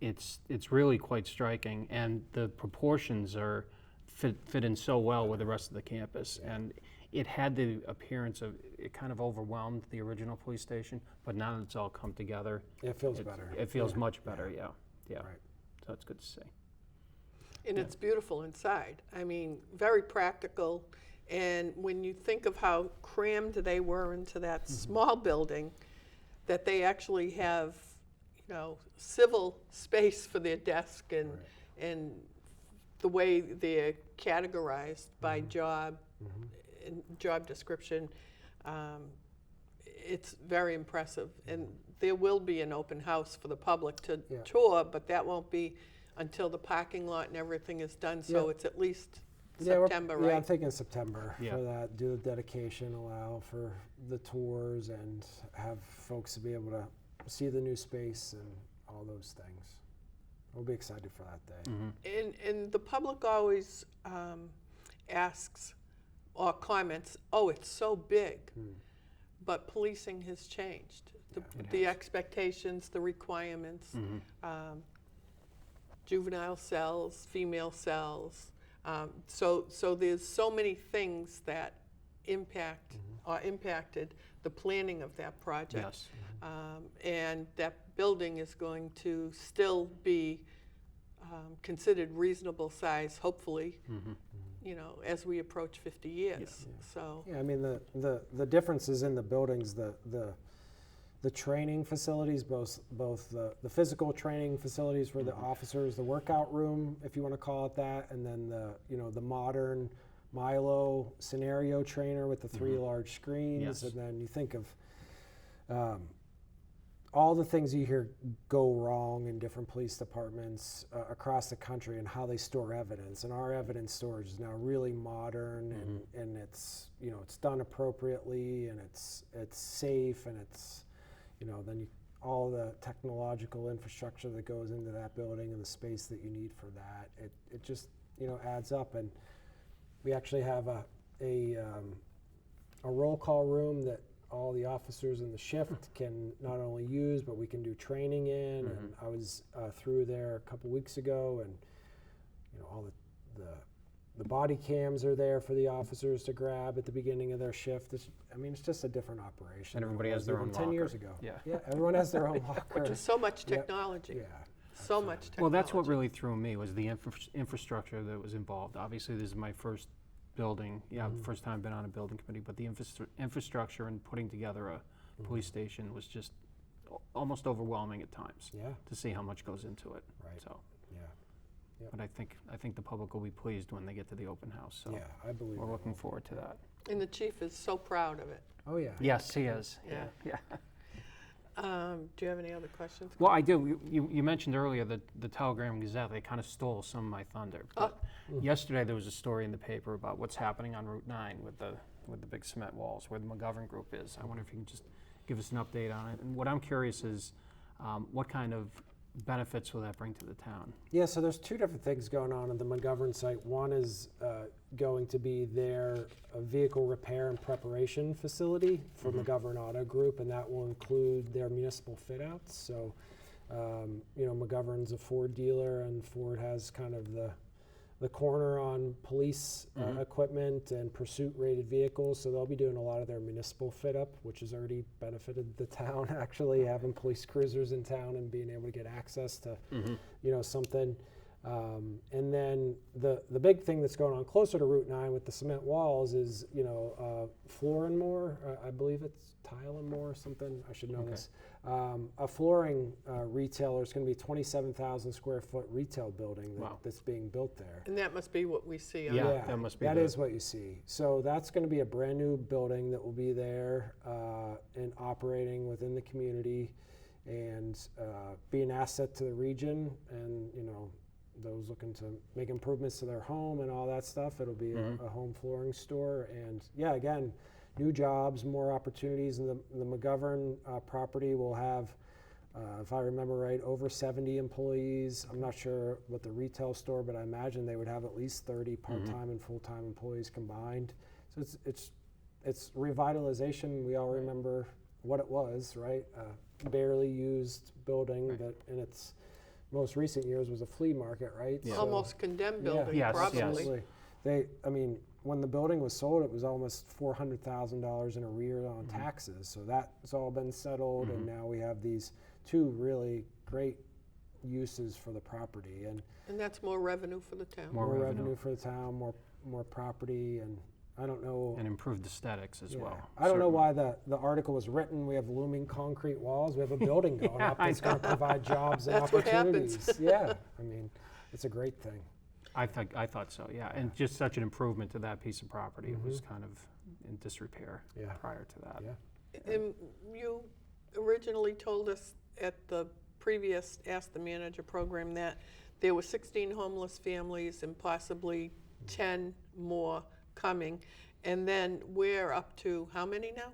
it's really quite striking, and the proportions are fit in so well with the rest of the campus. And it had the appearance of, it kind of overwhelmed the original police station, but now that it's all come together. It feels better. It feels much better, yeah. Right. So it's good to see. And it's beautiful inside. I mean, very practical. And when you think of how crammed they were into that small building, that they actually have, civil space for their desk and the way they're categorized by job and job description, it's very impressive. And there will be an open house for the public to tour, but that won't be until the parking lot and everything is done. So it's at least September, right? Yeah, I'm thinking September Yeah. for that. Do the dedication, allow for the tours, and have folks to be able to see the new space and all those things. We'll be excited for that day. And the public always asks or comments, oh, it's so big. But policing has changed. The expectations, the requirements, juvenile cells, female cells. So there's so many things that impacted the planning of that project. Yes. And that building is going to still be considered reasonable size, hopefully, as we approach 50 years. So Yeah, I mean, the differences in the buildings, the training facilities, both the physical training facilities for the officers, the workout room, if you want to call it that, and then the modern Milo scenario trainer with the 3 large screens. Yes. And then you think of all the things you hear go wrong in different police departments across the country, and how they store evidence. And our evidence storage is now really modern, and it's it's done appropriately, and it's safe, and it's then all the technological infrastructure that goes into that building and the space that you need for that. It just adds up. And we actually have a roll call room that all the officers in the shift can not only use, but we can do training in. And I was through there a couple weeks ago, and all the body cams are there for the officers to grab at the beginning of their shift. It's just a different operation. And everybody than it has was their own even 10 years locker. ago. Yeah. Everyone has their own locker. which is so much technology. Yeah. So much technology. Well, that's what really threw me, was the infrastructure that was involved. Obviously, this is my first building, first time I've been on a building committee, but the infrastructure and putting together a police station was just almost overwhelming at times. Yeah. To see how much goes into it. Right. So, Yeah. Yep. but I think the public will be pleased when they get to the open house. So Yeah, I believe we're it. looking forward to that. And the chief is so proud of it. Oh, yeah. Yes, he is. Yeah. Yeah. Do you have any other questions? Well, I do. You mentioned earlier that the Telegram Gazette, they kind of stole some of my thunder. But yesterday there was a story in the paper about what's happening on Route 9 with the big cement walls, where the McGovern Group is. I wonder if you can just give us an update on it. And what I'm curious is, what kind of benefits will that bring to the town? Yeah, so there's 2 different things going on at the McGovern site. One is going to be their vehicle repair and preparation facility for McGovern Auto Group, and that will include their municipal fit-outs. So, McGovern's a Ford dealer, and Ford has kind of the corner on police equipment and pursuit-rated vehicles, so they'll be doing a lot of their municipal fit-up, which has already benefited the town, actually, having police cruisers in town and being able to get access to, something. And then the big thing that's going on closer to Route 9 with the cement walls is, Floor and More, I believe it's Tile and More or something, I should know this. A flooring retailer is going to be a 27,000 square foot retail building that's being built there. And that must be what we see on Yeah, that must be That is what you see. So that's going to be a brand new building that will be there and operating within the community, and be an asset to the region, and those looking to make improvements to their home and all that stuff. It'll be a home flooring store. And yeah, again, new jobs, more opportunities. And the McGovern property will have, if I remember right, over 70 employees. I'm not sure what the retail store, but I imagine they would have at least 30 part-time and full-time employees combined. So it's revitalization. We all remember what it was, right? Barely used building that in its most recent years was a flea market, right? Yeah. So- Almost condemned building, Yes, probably. yes. Absolutely. I mean, when the building was sold, it was almost $400,000 in arrears on taxes. So that's all been settled, and now we have these two really great uses for the property, and And that's more revenue for the town. More more revenue. revenue for the town, more property, and I don't know. And improved aesthetics as Yeah. well. I don't know certainly. why the article was written. We have looming concrete walls. We have a building going Yeah, up I that's going to provide jobs and That's what happens. opportunities. Yeah, I mean, it's a great thing. I thought so, yeah. And just such an improvement to that piece of property. It was kind of in disrepair Yeah. prior to that. Yeah. And you originally told us at the previous Ask the Manager program that there were 16 homeless families and possibly 10 more coming. And then we're up to how many now?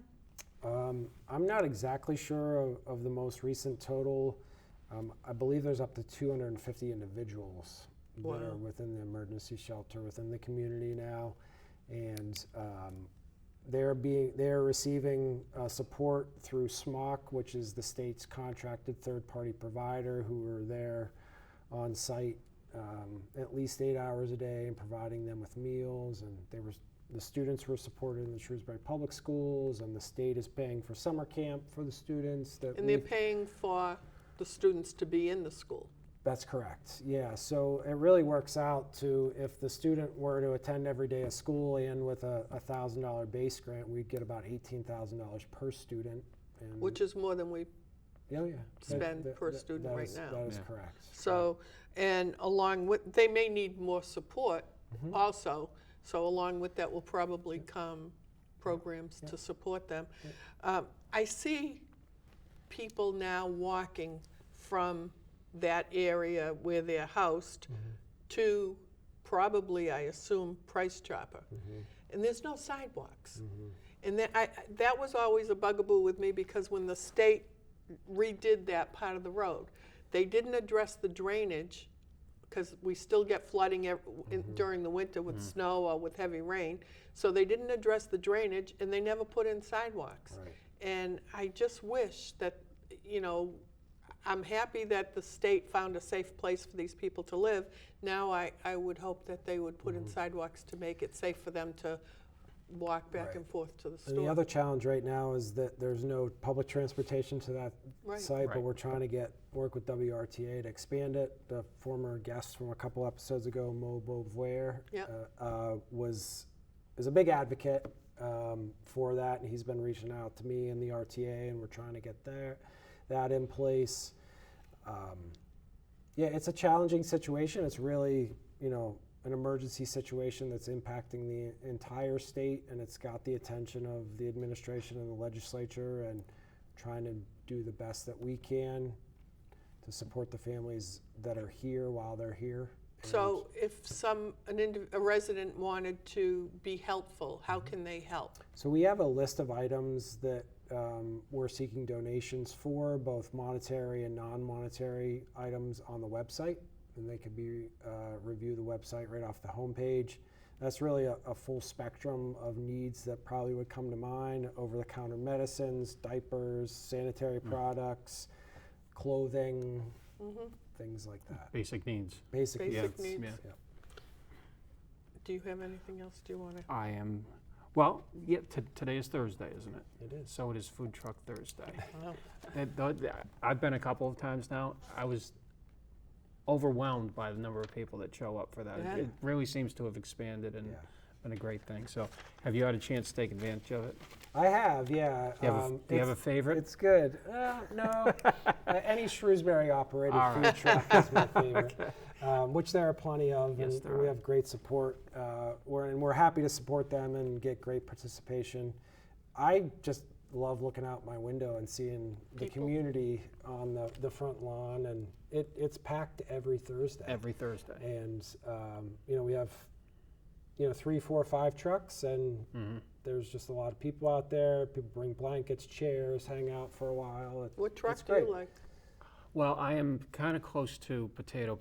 I'm not exactly sure of the most recent total. I believe there's up to 250 individuals that are Wow. within the emergency shelter within the community now, and they're receiving support through SMOC, which is the state's contracted third-party provider, who are there on site at least 8 hours a day and providing them with meals. And the students were supported in the Shrewsbury Public Schools, and the state is paying for summer camp for the students. And they're paying for the students to be in the school. That's correct, yeah. So it really works out to, if the student were to attend every day of school and with a $1,000 base grant, we'd get about $18,000 per student. And Which is more than we yeah. spend per student that right is- now. That is Yeah. correct. So, and along with, they may need more support Mm-hmm. also. So along with that will probably come programs to support them. I see people now walking from that area where they're housed to probably, I assume, Price Chopper. And there's no sidewalks. And that was always a bugaboo with me, because when the state redid that part of the road, they didn't address the drainage, because we still get flooding during the winter with snow or with heavy rain. So they didn't address the drainage, and they never put in sidewalks. Right. And I just wish that, I'm happy that the state found a safe place for these people to live. Now I would hope that they would put in sidewalks to make it safe for them to walk back Right. and forth to the And the store. other challenge right now is that there's no public transportation to that Right. site, but Right. we're trying to work with WRTA to expand it. The former guest from a couple episodes ago, Mo Beauvoir, Yeah. is a big advocate for that, and he's been reaching out to me and the RTA, and we're trying to get that in place. Yeah, it's a challenging situation. It's really, an emergency situation that's impacting the entire state, and it's got the attention of the administration and the legislature, and trying to do the best that we can to support the families that are here while they're here. So if a resident wanted to be helpful, how can they help? So we have a list of items that we're seeking donations for, both monetary and non-monetary items on the website, and they can be review the website right off the homepage. That's really a full spectrum of needs that probably would come to mind: over-the-counter medicines, diapers, sanitary products, clothing, things like that. Basic needs. Basic Basic needs. needs. Yeah. Do you have anything else? Do you want to? I am, well, yeah, today is Thursday, isn't it? It is. So it is Food Truck Thursday. Wow. I've been a couple of times now. I was overwhelmed by the number of people that show up for that. Yeah. It really seems to have expanded and Yeah. been a great thing. So have you had a chance to take advantage of it? I have, yeah. Do you have a favorite? It's good. No, any Shrewsbury operated All food right. truck is my favorite, which there are plenty of, Yes, and there we are. have great support. We're happy to support them and get great participation. I just love looking out my window and seeing the People. community on the front lawn, and it's packed every Thursday. Every Thursday. And we have 3, 4, 5 trucks, and there's just a lot of people out there. People bring blankets, chairs, hang out for a while. What truck it's do you great. like? Well, I am kind of close to Potato.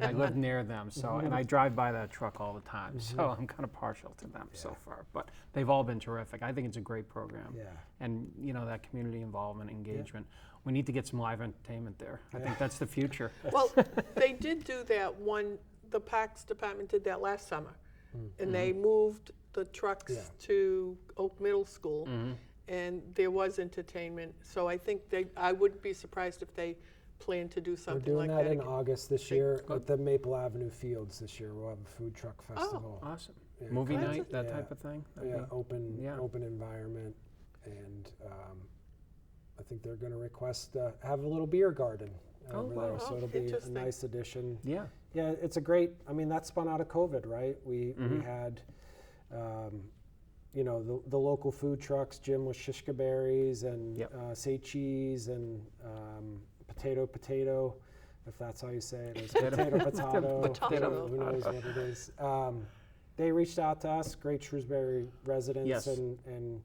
I live near them, so and I drive by that truck all the time. So I'm kind of partial to them so far. But they've all been terrific. I think it's a great program. Yeah. And that community involvement, engagement. We need to get some live entertainment there. I think that's the future. Well, they did do that the Parks Department did that last summer. And they moved the trucks to Oak Middle School, and there was entertainment. So I think I wouldn't be surprised if they plan to do something We're doing like that that in again. August this year at the Maple Avenue Fields this year. We'll have a food truck festival. Awesome. Yeah. Movie That's night, that yeah. type of thing. That'd Yeah, be- open environment, and I think they're going to request have a little beer garden over wow. there, so Oh, it'll be a interesting. nice addition. Yeah. Yeah, it's a great. I mean, that spun out of COVID, right? We had, the local food trucks. Jim with Shishka Berries and Yep. Say Cheese and Potato, if that's how you say it. It's Potato. potato. Potato. Who knows what it is? They reached out to us, great Shrewsbury residents Yes. and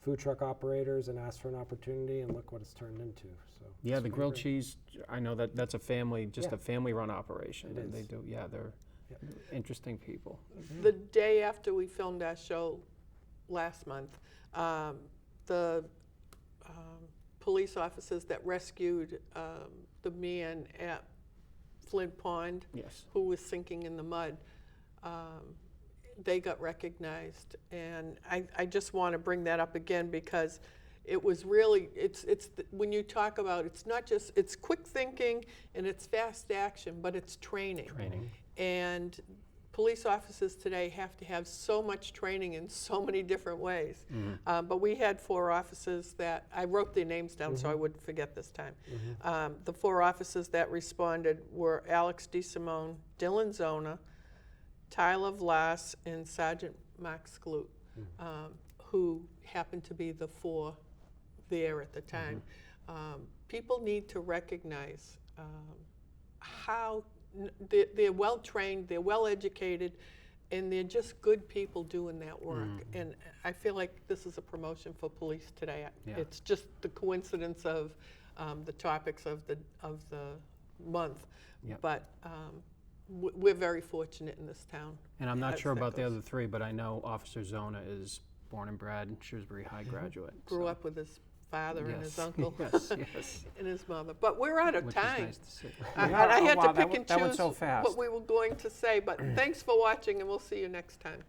food truck operators, and asked for an opportunity, and look what it's turned into. So Yeah, it's the been grilled great. cheese, I know that's a family, just Yeah. a family-run operation. It And they is. do, they're interesting people. The day after we filmed our show last month, the police officers that rescued the man at Flint Pond Yes. who was sinking in the mud, they got recognized. And I just want to bring that up again because it was really, when you talk about, it's not just, it's quick thinking and it's fast action, but it's training. And police officers today have to have so much training in so many different ways. But we had 4 officers that, I wrote their names down so I wouldn't forget this time. The 4 officers that responded were Alex DeSimone, Dylan Zona, Tyler Vlas, and Sergeant Mark Skloot, who happened to be the 4 there at the time. People need to recognize how they're well trained, they're well educated, and they're just good people doing that work. And I feel like this is a promotion for police today. Yeah. It's just the coincidence of the topics of the month, Yep. but we're very fortunate in this town. And I'm not as sure that about the goes. other 3, but I know Officer Zona is born and bred Shrewsbury High graduate. Grew so- up with his father and his Yes. uncle Yes. and his mother. But we're out of Which time. is nice to see. And Yeah. I Oh, had wow, to that pick w- and that went choose so fast. what we were going to say, but thanks for watching, and we'll see you next time.